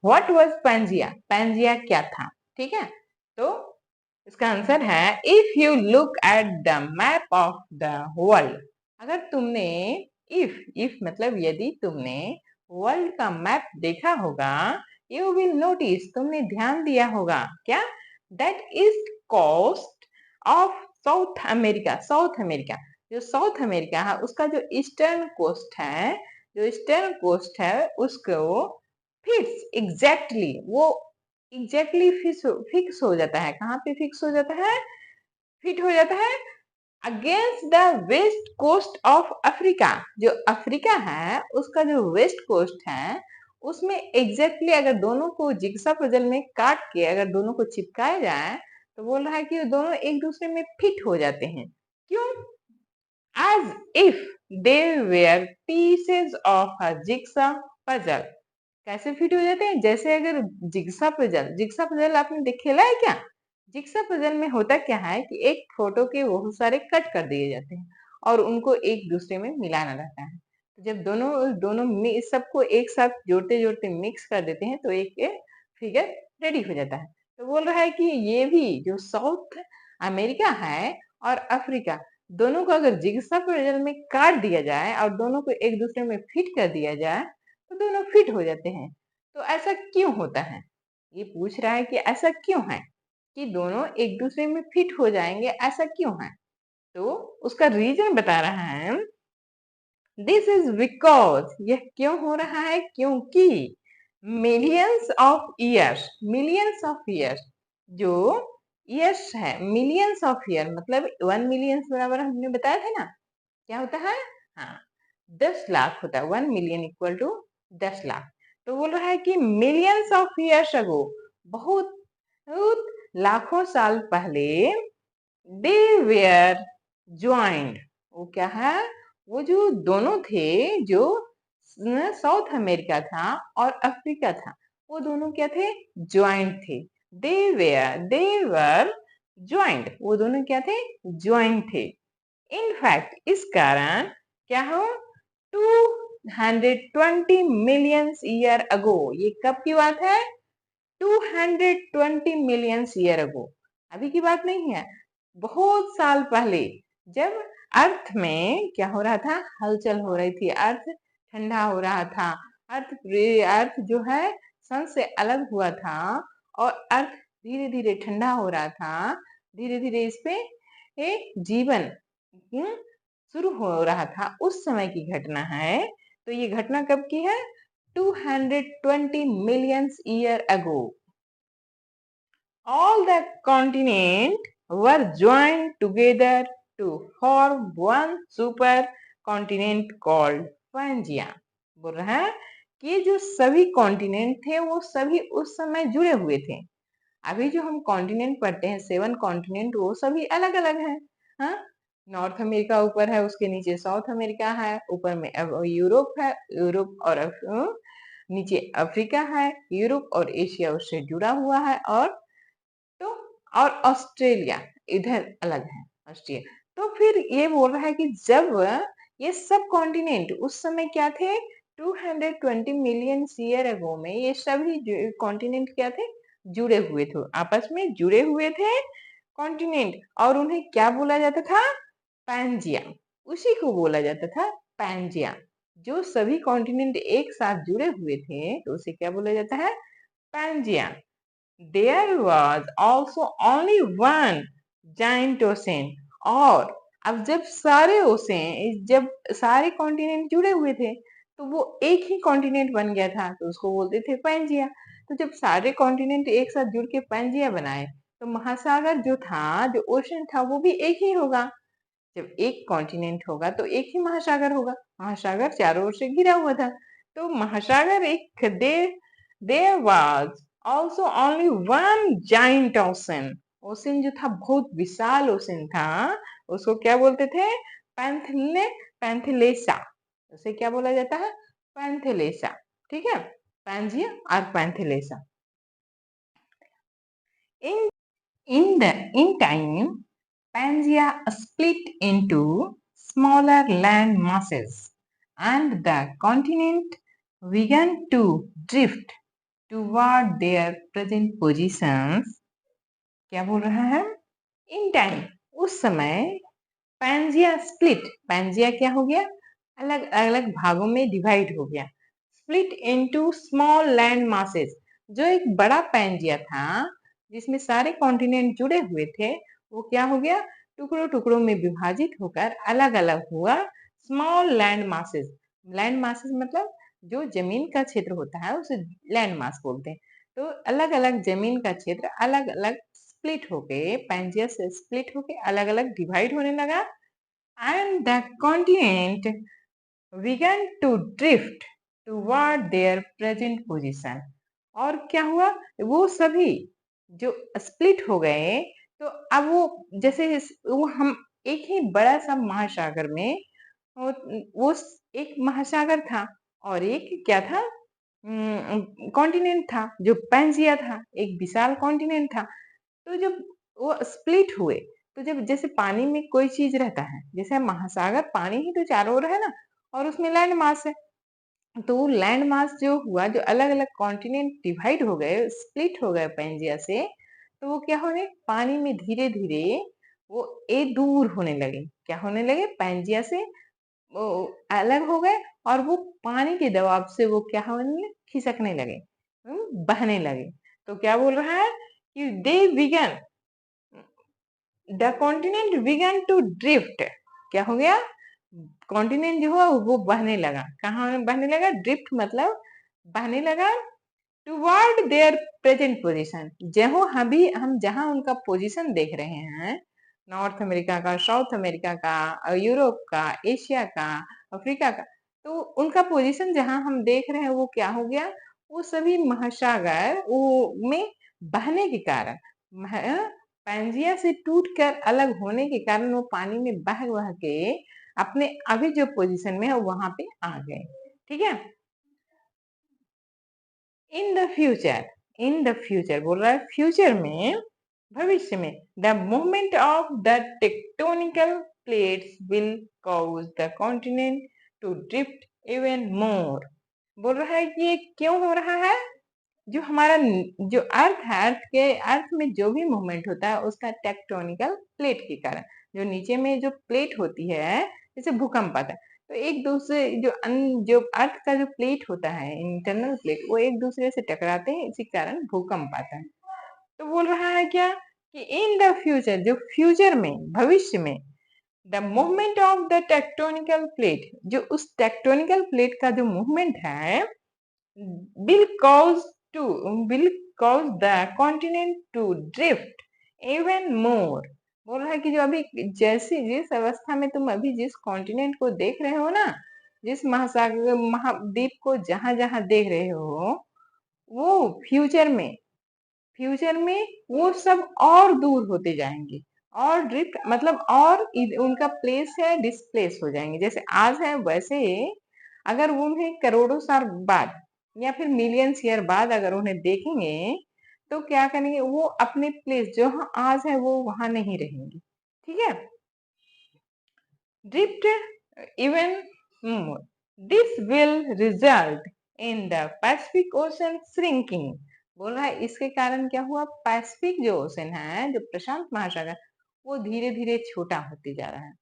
What was Pangaea, Pangaea क्या था, ठीक है। तो इसका आंसर है if you look at the map of the world, अगर तुमने इफ मतलब यदि तुमने वर्ल्ड का मैप देखा होगा, यू विल नोटिस तुमने ध्यान दिया होगा क्या, that east coast of South America, South America, जो साउथ अमेरिका है उसका जो ईस्टर्न कोस्ट है, जो ईस्टर्न कोस्ट है उसको फिक्स एग्जैक्टली वो एग्जैक्टली फिक्स हो जाता है, कहाँ पे फिक्स हो जाता है, फिट हो जाता है against the west coast of Africa, जो अफ्रीका है उसका जो वेस्ट कोस्ट है उसमें एग्जैक्टली अगर दोनों को जिग्सा पजल में काट के अगर दोनों को चिपकाया जाए तो बोल रहा है कि दोनों एक दूसरे में फिट हो जाते हैं, क्यों, as if they were pieces of a jigsaw puzzle, कैसे फिट हो जाते हैं, जैसे अगर जिग्सा पजल आपने खेला है क्या, जिग्सा पजल में होता क्या है कि एक फोटो के बहुत सारे कट कर दिए जाते हैं और उनको एक दूसरे में मिलाना रहता है, तो जब दोनों दोनों सबको एक साथ जोड़ते जोड़ते मिक्स कर देते हैं तो एक फिगर रेडी हो जाता है। तो बोल रहा है कि ये भी जो साउथ अमेरिका है और अफ्रीका दोनों को अगर जिग्सा पजल में काट दिया जाए और दोनों को एक दूसरे में फिट कर दिया जाए तो दोनों फिट हो जाते हैं। तो ऐसा क्यों होता है, ये पूछ रहा है कि ऐसा क्यों है कि दोनों एक दूसरे में फिट हो जाएंगे, ऐसा क्यों है, तो उसका रीजन बता रहा है दिस इज बिकॉज, यह क्यों हो रहा है क्योंकि मिलियंस ऑफ ईयर्स जो ईयर्स है, मिलियंस ऑफ ईयर मतलब 1 मिलियन बराबर हमने बताया था ना, क्या होता है, हाँ 10 लाख होता है, 1 मिलियन इक्वल टू 10 लाख। तो बोल रहा है कि मिलियंस ऑफ ईयर्स अगो, बहुत बहुत लाखों साल पहले दे वेयर ज्वाइंड, वो क्या है, वो जो दोनों थे, जो साउथ अमेरिका था और अफ्रीका था, वो दोनों क्या थे, ज्वाइंट थे, दे वर ज्वाइंट, वो दोनों क्या थे, ज्वाइंट थे। इनफैक्ट इस कारण क्या हो, 220 मिलियन ईयर अगो, ये कब की बात है, 220 मिलियन ईयर अगो, अभी की बात नहीं है, बहुत साल पहले, जब अर्थ में क्या हो रहा था, हलचल हो रही थी, अर्थ ठंडा हो रहा था, अर्थ जो है सन से अलग हुआ था और अर्थ धीरे धीरे ठंडा हो रहा था, धीरे धीरे इस पे एक जीवन शुरू हो रहा था, उस समय की घटना है। तो ये घटना कब की है, 220 million year ago all the continents were joined together to form one super continent called Pangea। बोल रहा है कि जो सभी कॉन्टिनेंट थे वो सभी उस समय जुड़े हुए थे, अभी जो हम कॉन्टिनेंट पढ़ते हैं 7 कॉन्टिनेंट वो सभी अलग अलग हैं, हाँ, नॉर्थ अमेरिका ऊपर है, उसके नीचे साउथ अमेरिका है, ऊपर में यूरोप है, यूरोप और नीचे अफ्रीका है, यूरोप और एशिया उससे जुड़ा हुआ है, और तो और ऑस्ट्रेलिया इधर अलग है, ऑस्ट्रेलिया। तो फिर ये बोल रहा है कि जब ये सब कॉन्टिनेंट उस समय क्या थे, 220 मिलियन ईयर अगो में ये सभी कॉन्टिनेंट क्या थे, जुड़े हुए थे, आपस में जुड़े हुए थे कॉन्टिनेंट, और उन्हें क्या बोला जाता था, पैंजिया, उसी को बोला जाता था पैंजिया, जो सभी कॉन्टिनेंट एक साथ जुड़े हुए थे तो उसे क्या बोला जाता है, Pangaea. There was also only one giant ocean, और अब जब सारे ओशन, जब सारे कॉन्टिनेंट जुड़े हुए थे तो वो एक ही कॉन्टिनेंट बन गया था तो उसको बोलते थे पैंजिया। तो जब सारे कॉन्टिनेंट एक साथ जुड़ के पैंजिया बनाए तो महासागर जो था, जो ओशन था, वो भी एक ही होगा, जब एक कॉन्टिनेंट होगा तो एक ही महासागर होगा, महासागर चारों ओर से घिरा हुआ था, तो महासागर एक there was also only one giant ocean, ocean जो था बहुत विशाल ओशन था, उसको क्या बोलते थे, पैंथेलेसा, उसे क्या बोला जाता है, पैंथेलेसा, ठीक है, पैंजिया और पैंथेलेसा। In time, Pangaea split into smaller land masses, and the continent began to drift toward their present positions, क्या बोल रहा है, इन टाइम, उस समय, पैंजिया स्प्लिट, पैंजिया क्या हो गया, अलग अलग भागों में डिवाइड हो गया, split into small land masses, जो एक बड़ा पैंजिया था जिसमें सारे कॉन्टिनेंट जुड़े हुए थे, वो क्या हो गया, टुकड़ों टुकड़ों में विभाजित होकर अलग अलग हुआ, small land masses, land masses मतलब जो जमीन का क्षेत्र होता है उसे लैंड मास बोलते हैं, तो अलग अलग जमीन का क्षेत्र अलग अलग स्प्लिट होके, पैंजिया से स्प्लिट होके अलग अलग डिवाइड होने लगा, and the continent began to drift toward their present position, और क्या हुआ, वो सभी जो स्प्लिट हो गए, तो अब वो जैसे वो हम एक ही बड़ा सा महासागर में, वो वो एक महासागर था और एक क्या था, कॉन्टिनेंट था जो पैंजिया था, एक विशाल कॉन्टिनेंट था, तो जब वो स्प्लिट हुए, तो जब जैसे पानी में कोई चीज रहता है, जैसे महासागर पानी ही तो चारों ओर है ना, और उसमें लैंड मास है, तो वो लैंड मास जो हुआ, जो अलग अलग कॉन्टिनेंट डिवाइड हो गए, स्प्लिट हो गए पैंजिया से, तो वो क्या होने, पानी में धीरे धीरे वो दूर होने लगे, क्या होने लगे, पैंजिया से वो अलग हो गए, और वो पानी के दबाव से वो क्या होने लगे, खिसकने लगे, बहने लगे, तो क्या बोल रहा है कि they began, the continent began to drift, क्या हो गया, कॉन्टिनेंट जो हुआ वो बहने लगा, कहाँ बहने लगा, ड्रिफ्ट मतलब बहने लगा, टुवर्ड देयर प्रेजेंट पोजीशन, जहाँ अभी हम जहाँ उनका पोजीशन देख रहे हैं, नॉर्थ अमेरिका का, साउथ अमेरिका का, यूरोप का, एशिया का, अफ्रीका का, तो उनका पोजीशन जहाँ हम देख रहे हैं वो क्या हो गया, वो सभी महासागर वो में बहने के कारण, पैंजिया से टूटकर अलग होने के कारण वो पानी में बह बह के अपने अभी जो पोजीशन में है वहां पे आ गए, ठीक है। इन द फ्यूचर बोल रहा है, फ्यूचर में, भविष्य में, the movement of the tectonical plates will cause the continent to drift even more, बोल रहा है कि ये क्यों हो रहा है, जो हमारा जो अर्थ है, अर्थ में जो भी मूवमेंट होता है उसका टेक्टोनिकल प्लेट के कारण, जो नीचे में जो प्लेट होती है, जैसे भूकंप आता है, तो एक दूसरे जो अर्थ का जो प्लेट होता है, इंटरनल प्लेट, वो एक दूसरे से टकराते हैं, इसी कारण भूकंप आता है, तो बोल रहा है क्या कि इन द फ्यूचर, जो फ्यूचर में, भविष्य में, the movement of the tectonical plate, जो उस टेक्टोनिकल प्लेट का जो मूवमेंट है, will cause to will cause the continent to drift even more, बोल रहा है कि जो अभी जैसी जिस अवस्था में तुम अभी जिस कॉन्टिनेंट को देख रहे हो ना, जिस महासागर महाद्वीप को जहां जहां देख रहे हो, वो फ्यूचर में वो सब और दूर होते जाएंगे, और ड्रिफ्ट मतलब और उनका प्लेस है डिस्प्लेस हो जाएंगे, जैसे आज है वैसे अगर उन्हें करोड़ों साल बाद या फिर मिलियंस ईयर बाद अगर उन्हें देखेंगे, तो क्या करेंगे, वो अपने प्लेस जो आज है वो वहां नहीं रहेंगे, ठीक है। Drift even more, this will result in the Pacific ocean shrinking, बोल रहा है इसके कारण क्या हुआ, पैसिफिक जो ओशन है, जो प्रशांत महासागर, वो धीरे धीरे छोटा होते जा रहा है,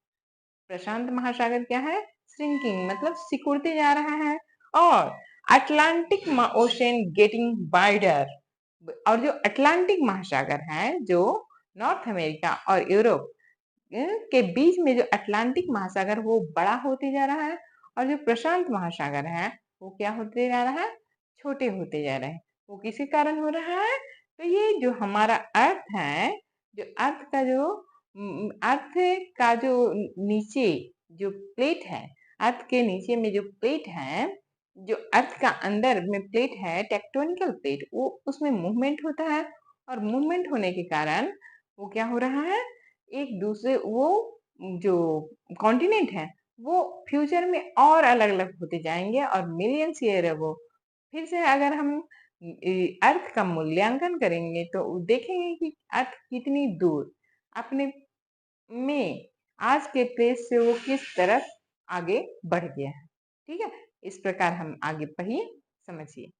प्रशांत महासागर क्या है, श्रिंकिंग मतलब सिकुड़ते जा रहा है, और अटलांटिक ओशन गेटिंग वाइडर, और जो अटलांटिक महासागर है, जो नॉर्थ अमेरिका और यूरोप के बीच में जो अटलांटिक महासागर, वो बड़ा होते जा रहा है, और जो प्रशांत महासागर है वो क्या होते जा रहा है, छोटे होते जा रहे हैं, वो किसी कारण हो रहा है, तो ये जो हमारा अर्थ है, जो अर्थ का जो नीचे जो प्लेट है, अर्थ के नीचे में जो प्लेट है, जो अर्थ का अंदर में प्लेट है, टेक्टोनिकल प्लेट, वो उसमें मूवमेंट होता है, और मूवमेंट होने के कारण वो क्या हो रहा है, एक दूसरे वो जो कॉन्टिनेंट है वो फ्यूचर में और अलग अलग होते जाएंगे, और मिलियंस ईयर है वो, फिर से अगर हम अर्थ का मूल्यांकन करेंगे तो देखेंगे कि अर्थ कितनी दूर अपने में आज के प्लेस से वो किस तरफ आगे बढ़ गया है, ठीक है। इस प्रकार हम आगे पढ़िए, समझिए।